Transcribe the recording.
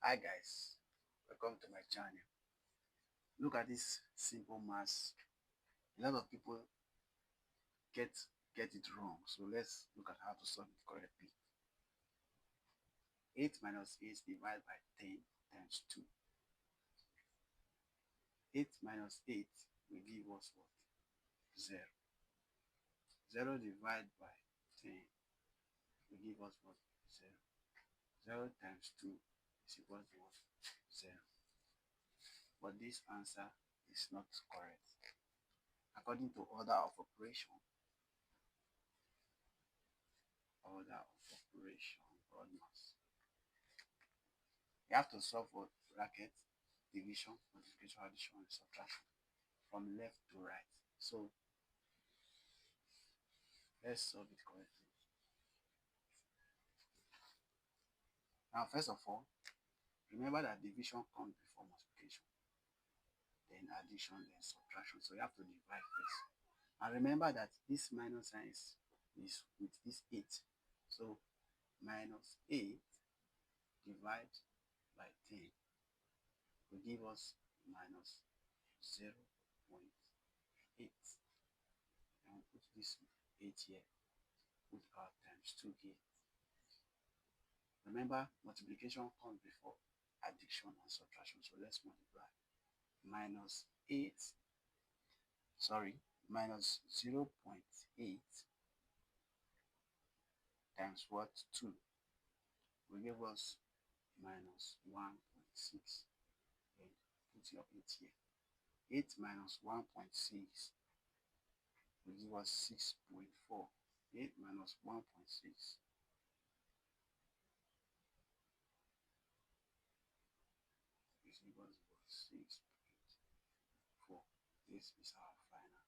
Hi guys, welcome to my channel. Look at this simple math. A lot of people get get it wrong, so let's look at how to solve it correctly. 8 minus 8 divided by 10 times 2. 8 minus 8 will give us what? 0. 0 divided by 10 will give us what? 0. 0 times 2 is equal to what? 0. But this answer is not correct. According to order of operation, BODMAS. You have to solve for bracket, division, multiplication, addition, and subtraction from left to right. So let's solve it correctly. Now, first of all, remember that division comes before multiplication, then addition, then subtraction. So you have to divide first. And remember that this minus sign is with this 8. So minus 8 divided by 10 will give us minus 0.8. And we'll put this 8 here, put our times 2 here. Remember, multiplication comes before addition and subtraction. So let's multiply. Minus 8, minus 0.8 times what? 2 will give us minus 1.6. And put your 8 here. 8 minus 1.6 will give us 6.4. 8 minus 1.6 is equal to 6.4. This is our final